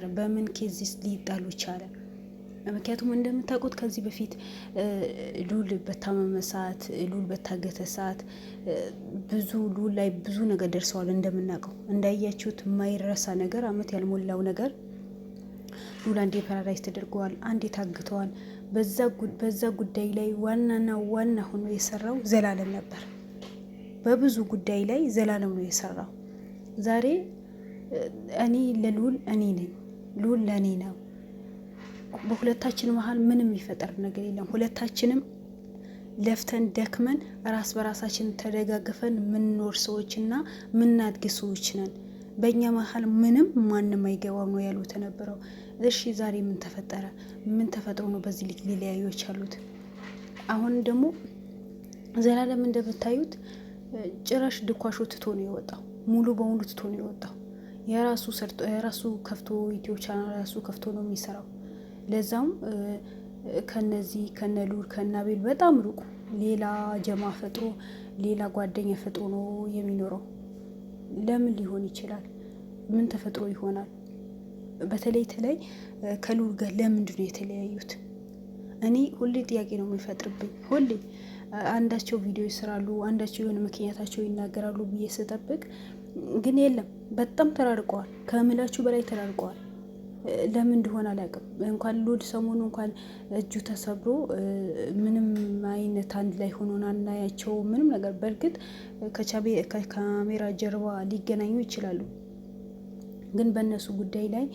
ተፈጠረ? በምን ኬዝስ ሊጣሉ ቻለ? ምክንያቱም እንደምታውቁት ከዚህ በፊት ሉል በታመመ ሰዓት፣ ሉል በታገተ ሰዓት ሉል ላይ ብዙ ነገር ደርሰዋል። እንደምናውቀው እንዳያችሁት የማይረሳ ነገር፣ አመት ያልሞላው ነገር ሉል አንዴ ፓራላይዝ ተደርገዋል፣ አንዴ ታግተዋል። በዛ ጉዳይ ላይ ዋናና ዋና ሆኖ የሰራው ዘላለም ነበር። በብዙ ጉዳይ ላይ ዘላለም ነው የሰራው። ዛሬ እኔ ለሉል እኔ ነኝ፣ ሉል ለእኔ ነው። በሁለታችን መሀል ምንም የሚፈጠር ነገር የለም። ሁለታችንም ለፍተን ደክመን ራስ በራሳችን ተደጋግፈን ምንኖር ሰዎችና ምናድግ ሰዎች ነን። በእኛ መሀል ምንም ማንም አይገባም ነው ያሉት የነበረው። እሺ ዛሬ ምን ተፈጠረ? ምን ተፈጥሮ ነው በዚህ ልክ ሊለያዩ የቻሉት? አሁን ደግሞ ዘላለም እንደምታዩት ጭራሽ ድኳሾ ትቶ ነው የወጣው። ሙሉ በሙሉ ትቶ ነው የወጣው። የራሱ ከፍቶ ዩቲዩብ ቻናል ራሱ ከፍቶ ነው የሚሰራው። ለዛም ከነዚህ ከነሉል ከናቤል በጣም ሩቁ ሌላ ጀማ ፈጥሮ ሌላ ጓደኛ ፈጥሮ ነው የሚኖረው። ለምን ሊሆን ይችላል? ምን ተፈጥሮ ይሆናል? በተለይ ከሉል ጋር ለምንድን ነው የተለያዩት? እኔ ሁሌ ጥያቄ ነው የሚፈጥርብኝ። ሁሌ አንዳቸው ቪዲዮ ይስራሉ፣ አንዳቸው የሆነ ምክንያታቸው ይናገራሉ ብዬ ስጠብቅ ግን የለም። በጣም ተራርቀዋል፣ ከምላችሁ በላይ ተራርቀዋል። ለምን እንደሆነ አላውቅም። እንኳን ሉል ሰሞኑ እንኳን እጁ ተሰብሮ ምንም አይነት አንድ ላይ ሆኖ አናያቸው ምንም ነገር። በእርግጥ ከካሜራ ጀርባ ሊገናኙ ይችላሉ፣ ግን በእነሱ ጉዳይ ላይ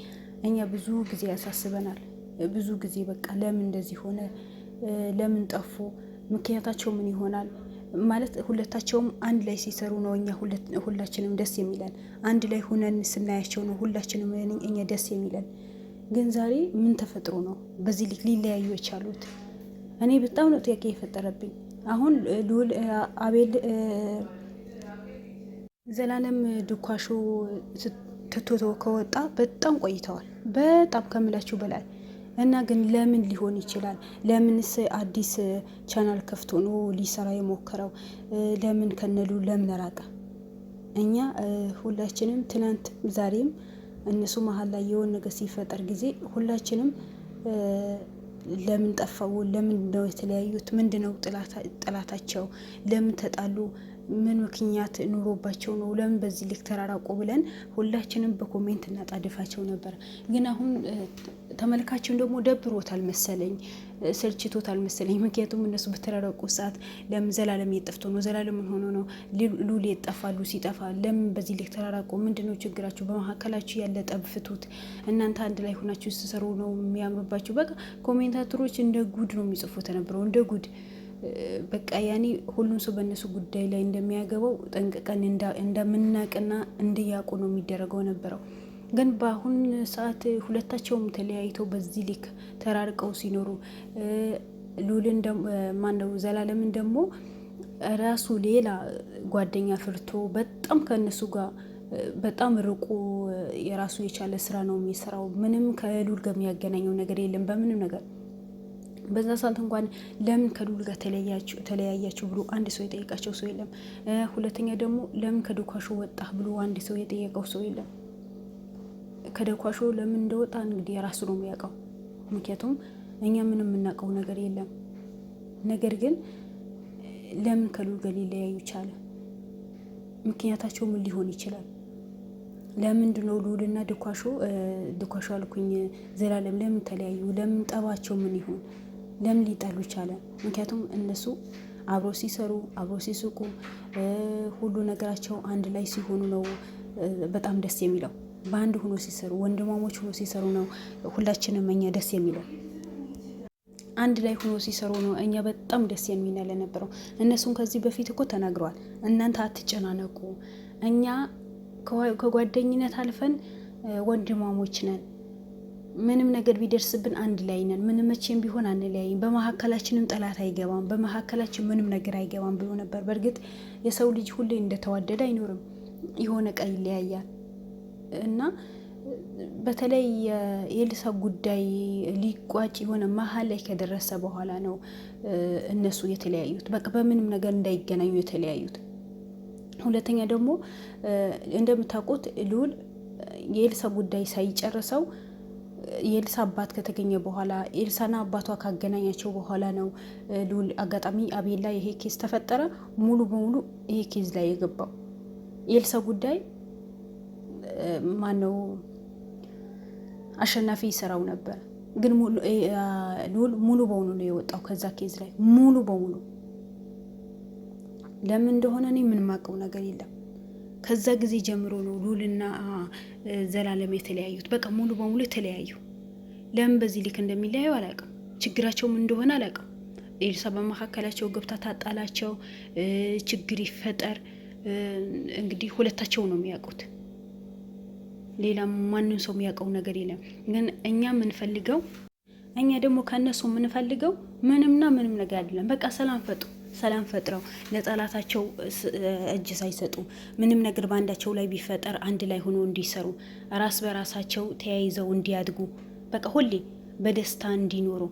እኛ ብዙ ጊዜ ያሳስበናል። ብዙ ጊዜ በቃ ለምን እንደዚህ ሆነ? ለምን ጠፉ? ምክንያታቸው ምን ይሆናል? ማለት ሁለታቸውም አንድ ላይ ሲሰሩ ነው እኛ ሁላችንም ደስ የሚለን። አንድ ላይ ሆነን ስናያቸው ነው ሁላችንም እኛ ደስ የሚለን። ግን ዛሬ ምን ተፈጥሮ ነው በዚህ ልክ ሊለያዩ የቻሉት? እኔ በጣም ነው ጥያቄ የፈጠረብኝ። አሁን ሉል አቤል ዘላለም ድኳሾ ትቶ ከወጣ በጣም ቆይተዋል፣ በጣም ከምላችሁ በላይ እና ግን ለምን ሊሆን ይችላል? ለምንስ አዲስ ቻናል ከፍቶ ነው ሊሰራ የሞከረው? ለምን ከነሉ ለምን ራቀ? እኛ ሁላችንም ትናንት ዛሬም እነሱ መሀል ላይ የሆነ ነገር ሲፈጠር ጊዜ ሁላችንም ለምን ጠፋው? ለምን ነው የተለያዩት? ምንድነው ጥላታቸው? ለምን ተጣሉ? ምን ምክንያት ኑሮባቸው ነው? ለምን በዚህ ልክ ተራራቁ? ብለን ሁላችንም በኮሜንት እናጣድፋቸው ነበር። ግን አሁን ተመልካችን ደግሞ ደብሮታል መሰለኝ፣ ሰልችቶታል መሰለኝ። ምክንያቱም እነሱ በተራራቁ ሰዓት ለምን ዘላለም የጠፍቶ ነው? ዘላለም ምን ሆኖ ነው? ሉል የጠፋሉ ሲጠፋ ለምን በዚህ ልክ ተራራቁ? ምንድነው ችግራችሁ? በመካከላችሁ ያለ ጠብ ፍቱት። እናንተ አንድ ላይ ሆናችሁ ስትሰሩ ነው የሚያምርባችሁ። በቃ ኮሜንታተሮች እንደ ጉድ ነው የሚጽፉት የነበረው፣ እንደ ጉድ በቃ ያኔ ሁሉም ሰው በእነሱ ጉዳይ ላይ እንደሚያገባው ጠንቅቀን እንደምናቅና እንዲያውቁ ነው የሚደረገው ነበረው። ግን በአሁን ሰዓት ሁለታቸውም ተለያይተው በዚህ ልክ ተራርቀው ሲኖሩ ሉልን ማነው ዘላለምን ደግሞ ራሱ ሌላ ጓደኛ ፍርቶ በጣም ከእነሱ ጋር በጣም ርቆ የራሱ የቻለ ስራ ነው የሚሰራው። ምንም ከሉል ጋር የሚያገናኘው ነገር የለም በምንም ነገር። በዛ ሰዓት እንኳን ለምን ከሉል ጋር ተለያያችሁ ብሎ አንድ ሰው የጠየቃቸው ሰው የለም። ሁለተኛ ደግሞ ለምን ከድኳሾ ወጣህ ብሎ አንድ ሰው የጠየቀው ሰው የለም። ከድኳሾ ለምን እንደወጣ እንግዲህ የራሱ ነው የሚያውቀው። ምክንያቱም እኛ ምንም የምናውቀው ነገር የለም። ነገር ግን ለምን ከሉል ጋር ሊለያዩ ቻለ? ምክንያታቸው ምን ሊሆን ይችላል? ለምንድን ነው ሉልና ድኳሾ አልኩኝ ዘላለም ለምን ተለያዩ? ለምን ጠባቸው ምን ይሆን? ለምን ሊጣሉ ቻለ? ምክንያቱም እነሱ አብሮ ሲሰሩ አብሮ ሲስቁ ሁሉ ነገራቸው አንድ ላይ ሲሆኑ ነው በጣም ደስ የሚለው። በአንድ ሆኖ ሲሰሩ ወንድማሞች ሆኖ ሲሰሩ ነው ሁላችንም እኛ ደስ የሚለው። አንድ ላይ ሆኖ ሲሰሩ ነው እኛ በጣም ደስ የሚል ነበረው። እነሱም ከዚህ በፊት እኮ ተናግረዋል። እናንተ አትጨናነቁ፣ እኛ ከጓደኝነት አልፈን ወንድማሞች ነን፣ ምንም ነገር ቢደርስብን አንድ ላይ ነን፣ ምንም መቼም ቢሆን አንለያይም፣ በመካከላችንም ጠላት አይገባም፣ በመካከላችን ምንም ነገር አይገባም ብሎ ነበር። በእርግጥ የሰው ልጅ ሁሌ እንደተዋደደ አይኖርም፣ የሆነ ቀን ይለያያል። እና በተለይ የኤልሳ ጉዳይ ሊቋጭ የሆነ መሀል ላይ ከደረሰ በኋላ ነው እነሱ የተለያዩት። በቃ በምንም ነገር እንዳይገናኙ የተለያዩት። ሁለተኛ ደግሞ እንደምታውቁት ሉል የኤልሳ ጉዳይ ሳይጨርሰው የኤልሳ አባት ከተገኘ በኋላ ኤልሳና አባቷ ካገናኛቸው በኋላ ነው ልዑል አጋጣሚ አቤል ላይ ይሄ ኬዝ ተፈጠረ። ሙሉ በሙሉ ይሄ ኬዝ ላይ የገባው የኤልሳ ጉዳይ ማነው አሸናፊ ይሰራው ነበር፣ ግን ልዑል ሙሉ በሙሉ ነው የወጣው ከዛ ኬዝ ላይ ሙሉ በሙሉ። ለምን እንደሆነ እኔ ምን ማቀው ነገር የለም። ከዛ ጊዜ ጀምሮ ነው ልዑልና ዘላለም የተለያዩት። በቃ ሙሉ በሙሉ የተለያዩ። ለምን በዚህ ልክ እንደሚለያዩ አላውቅም። ችግራቸው ምን እንደሆነ አላውቅም። ኤልሳ በመካከላቸው ገብታ ታጣላቸው፣ ችግር ይፈጠር። እንግዲህ ሁለታቸው ነው የሚያውቁት። ሌላ ማንም ሰው የሚያውቀው ነገር የለም። ግን እኛ የምንፈልገው እኛ ደግሞ ከነሱ የምንፈልገው ምንምና ምንም ነገር አይደለም። በቃ ሰላም ፈጥረው ለጠላታቸው እጅ ሳይሰጡ ምንም ነገር ባንዳቸው ላይ ቢፈጠር አንድ ላይ ሆኖ እንዲሰሩ ራስ በራሳቸው ተያይዘው እንዲያድጉ በቃ ሁሌ በደስታ እንዲኖሩ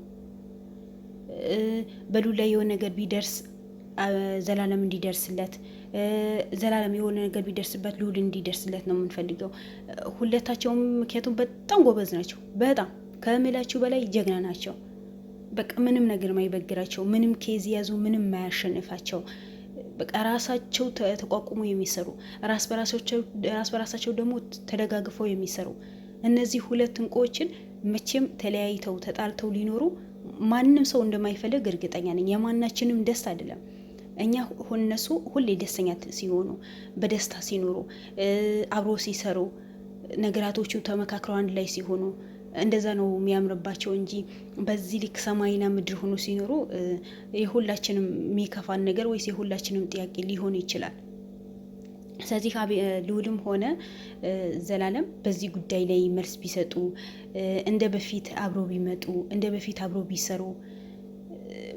በልዑል ላይ የሆነ ነገር ቢደርስ ዘላለም እንዲደርስለት፣ ዘላለም የሆነ ነገር ቢደርስበት ልዑል እንዲደርስለት ነው የምንፈልገው ሁለታቸውም። ምክንያቱም በጣም ጎበዝ ናቸው። በጣም ከምላችሁ በላይ ጀግና ናቸው። በቃ ምንም ነገር ማይበግራቸው፣ ምንም ኬዝ ያዙ ምንም ማያሸንፋቸው፣ በቃ ራሳቸው ተቋቁሞ የሚሰሩ ራስ በራሳቸው ደግሞ ተደጋግፈው የሚሰሩ እነዚህ ሁለት እንቁዎችን መቼም ተለያይተው ተጣልተው ሊኖሩ ማንም ሰው እንደማይፈልግ እርግጠኛ ነኝ። የማናችንም ደስታ አይደለም። እኛ እነሱ ሁሌ ደስተኛ ሲሆኑ በደስታ ሲኖሩ አብሮ ሲሰሩ ነገራቶቹ ተመካክረው አንድ ላይ ሲሆኑ እንደዛ ነው የሚያምርባቸው እንጂ በዚህ ልክ ሰማይና ምድር ሆኖ ሲኖሩ የሁላችንም የሚከፋን ነገር ወይስ የሁላችንም ጥያቄ ሊሆን ይችላል። ስለዚህ ልዑልም ሆነ ዘላለም በዚህ ጉዳይ ላይ መልስ ቢሰጡ፣ እንደ በፊት አብሮ ቢመጡ፣ እንደ በፊት አብሮ ቢሰሩ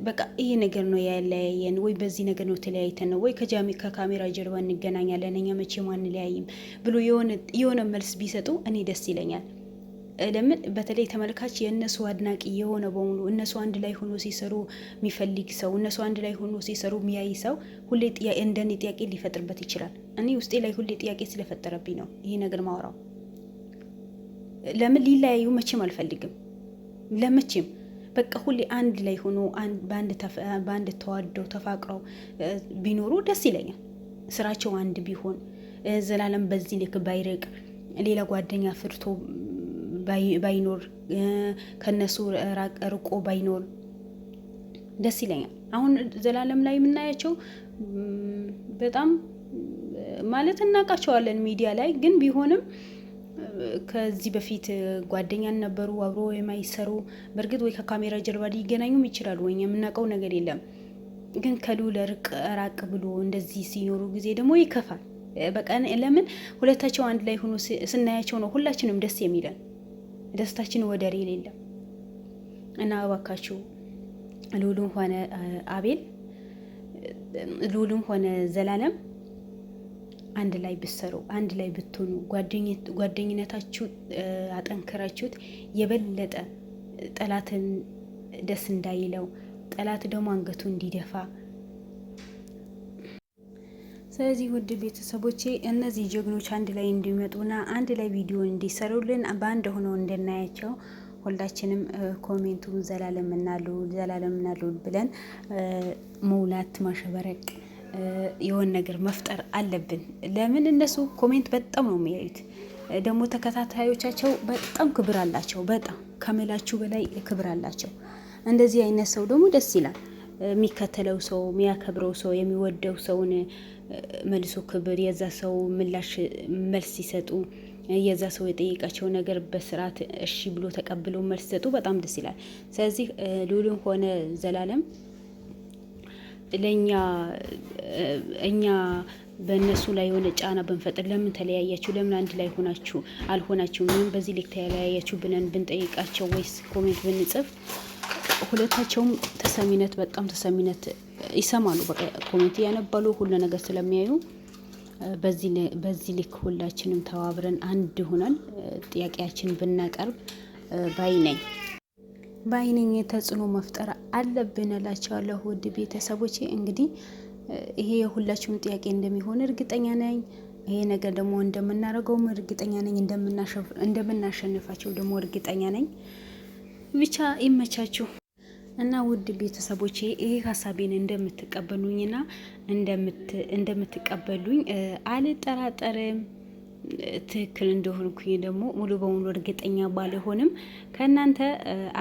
በቃ ይሄ ነገር ነው ያለያየን፣ ወይ በዚህ ነገር ነው ተለያይተን ነው ወይ ከካሜራ ጀርባ እንገናኛለን እኛ መቼም አንለያይም ብሎ የሆነ መልስ ቢሰጡ እኔ ደስ ይለኛል። ለምን በተለይ ተመልካች የእነሱ አድናቂ የሆነ በሙሉ እነሱ አንድ ላይ ሆኖ ሲሰሩ የሚፈልግ ሰው፣ እነሱ አንድ ላይ ሆኖ ሲሰሩ የሚያይ ሰው ሁሌ እንደኔ ጥያቄ ሊፈጥርበት ይችላል። እኔ ውስጤ ላይ ሁሌ ጥያቄ ስለፈጠረብኝ ነው ይሄ ነገር ማውራው። ለምን ሊለያዩ መቼም አልፈልግም። ለመቼም በቃ ሁሌ አንድ ላይ ሆኖ በአንድ ተዋደው ተፋቅረው ቢኖሩ ደስ ይለኛል። ስራቸው አንድ ቢሆን፣ ዘላለም በዚህ ልክ ባይርቅ፣ ሌላ ጓደኛ ፍርቶ ባይኖር፣ ከነሱ ርቆ ባይኖር ደስ ይለኛል። አሁን ዘላለም ላይ የምናያቸው በጣም ማለት እናውቃቸዋለን ሚዲያ ላይ፣ ግን ቢሆንም ከዚህ በፊት ጓደኛን ነበሩ አብሮ የማይሰሩ። በእርግጥ ወይ ከካሜራ ጀርባ ሊገናኙም ይችላሉ፣ ወይ የምናውቀው ነገር የለም። ግን ከልዑል ራቅ ብሎ እንደዚህ ሲኖሩ ጊዜ ደግሞ ይከፋል። በቃ ለምን ሁለታቸው አንድ ላይ ሆኖ ስናያቸው ነው ሁላችንም ደስ የሚለን፣ ደስታችን ወደር የሌለም። እና እባካችሁ ልዑልም ሆነ አቤል፣ ልዑልም ሆነ ዘላለም አንድ ላይ ብትሰሩ፣ አንድ ላይ ብትሆኑ፣ ጓደኝነታችሁ አጠንክራችሁት የበለጠ ጠላትን ደስ እንዳይለው፣ ጠላት ደግሞ አንገቱ እንዲደፋ። ስለዚህ ውድ ቤተሰቦቼ እነዚህ ጀግኖች አንድ ላይ እንዲመጡና አንድ ላይ ቪዲዮ እንዲሰሩልን በአንድ ሆነው እንድናያቸው ሁላችንም ኮሜንቱን ዘላለም እና ልዑል ብለን መውላት ማሸበረቅ የሆነ ነገር መፍጠር አለብን። ለምን እነሱ ኮሜንት በጣም ነው የሚያዩት። ደግሞ ተከታታዮቻቸው በጣም ክብር አላቸው። በጣም ከምላችሁ በላይ ክብር አላቸው። እንደዚህ አይነት ሰው ደግሞ ደስ ይላል። የሚከተለው ሰው፣ የሚያከብረው ሰው፣ የሚወደው ሰውን መልሶ ክብር፣ የዛ ሰው መልስ ሲሰጡ፣ የዛ ሰው የጠየቃቸው ነገር በስርዓት እሺ ብሎ ተቀብለው መልስ ሲሰጡ በጣም ደስ ይላል። ስለዚህ ልዑልም ሆነ ዘላለም እኛ በእነሱ ላይ የሆነ ጫና ብንፈጥር፣ ለምን ተለያያችሁ፣ ለምን አንድ ላይ አልሆናችሁ፣ ምንም በዚህ ልክ ተለያያችሁ ብለን ብንጠይቃቸው ወይስ ኮሜንት ብንጽፍ ሁለታቸውም በጣም ተሰሚነት ይሰማሉ። በቃ ኮሜንት ያነባሉ ሁሉ ነገር ስለሚያዩ በዚህ ልክ ሁላችንም ተባብረን አንድ ሆነን ጥያቄያችን ብናቀርብ ባይነኝ ተጽዕኖ መፍጠር አለብን እላቸዋለሁ። ውድ ቤተሰቦቼ እንግዲህ ይሄ የሁላችሁም ጥያቄ እንደሚሆን እርግጠኛ ነኝ። ይሄ ነገር ደግሞ እንደምናደርገውም እርግጠኛ ነኝ፣ እንደምናሸንፋቸው ደግሞ እርግጠኛ ነኝ። ብቻ ይመቻችሁ እና ውድ ቤተሰቦቼ ይሄ ሀሳቤን እንደምትቀበሉኝና እንደምትቀበሉኝ አልጠራጠርም። ትክክል እንደሆንኩኝ ደግሞ ሙሉ በሙሉ እርግጠኛ ባልሆንም ከእናንተ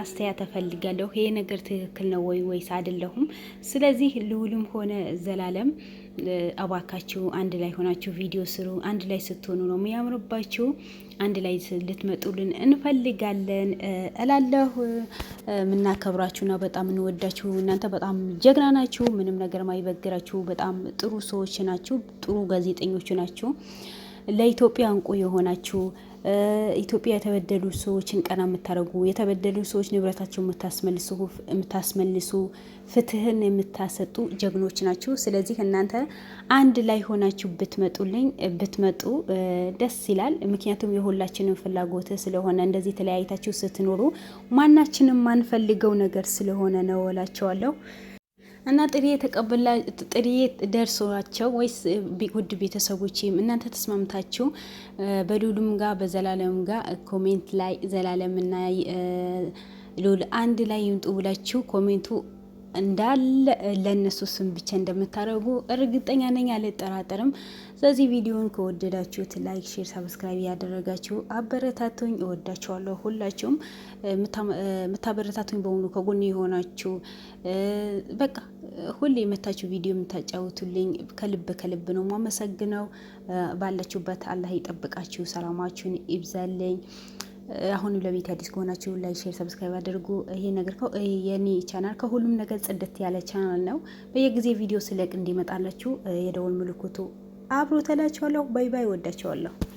አስተያየት እፈልጋለሁ። ይሄ ነገር ትክክል ነው ወይስ አይደለሁም? ስለዚህ ልዑልም ሆነ ዘላለም እባካችሁ አንድ ላይ ሆናችሁ ቪዲዮ ስሩ። አንድ ላይ ስትሆኑ ነው የሚያምርባችሁ። አንድ ላይ ልትመጡልን እንፈልጋለን እላለሁ። የምናከብራችሁና በጣም እንወዳችሁ። እናንተ በጣም ጀግና ናችሁ። ምንም ነገር ማይበግራችሁ በጣም ጥሩ ሰዎች ናችሁ። ጥሩ ጋዜጠኞች ናችሁ። ለኢትዮጵያ እንቁ የሆናችሁ ኢትዮጵያ የተበደሉ ሰዎችን ቀና የምታደርጉ የተበደሉ ሰዎች ንብረታቸው የምታስመልሱ ፍትህን የምታሰጡ ጀግኖች ናችሁ። ስለዚህ እናንተ አንድ ላይ ሆናችሁ ብትመጡ ደስ ይላል። ምክንያቱም የሁላችንም ፍላጎት ስለሆነ እንደዚህ ተለያይታችሁ ስትኖሩ ማናችንም ማንፈልገው ነገር ስለሆነ ነው እላቸዋለሁ። እና ጥሪ ደርሷቸው ወይስ ውድ ቤተሰቦቼም እናንተ ተስማምታችሁ በልዑልም ጋር በዘላለም ጋር ኮሜንት ላይ ዘላለምና ልዑል አንድ ላይ ይምጡ ብላችሁ ኮሜንቱ እንዳለ ለነሱ ስም ብቻ እንደምታደርጉ እርግጠኛ ነኝ፣ አልጠራጠርም። ስለዚህ ቪዲዮን ከወደዳችሁት ላይክ፣ ሼር፣ ሰብስክራይብ ያደረጋችሁ አበረታቱኝ። እወዳችኋለሁ። ሁላችሁም የምታበረታቱኝ በሙሉ ከጎን የሆናችሁ በቃ ሁሌ የመታችሁ ቪዲዮ የምታጫውቱልኝ ከልብ ነው ማመሰግነው። ባላችሁበት አላህ ይጠብቃችሁ፣ ሰላማችሁን ይብዛልኝ። አሁንም ለቤት አዲስ ከሆናችሁ ላይክ፣ ሼር፣ ሰብስክራይብ አድርጉ። ይሄ ነገር የኔ ቻናል ከሁሉም ነገር ጽድት ያለ ቻናል ነው። በየጊዜ ቪዲዮ ስለቅ እንዲመጣላችሁ የደወል ምልክቱ አብሮ ተላችኋለሁ። ባይ ባይ። ወዳችኋለሁ።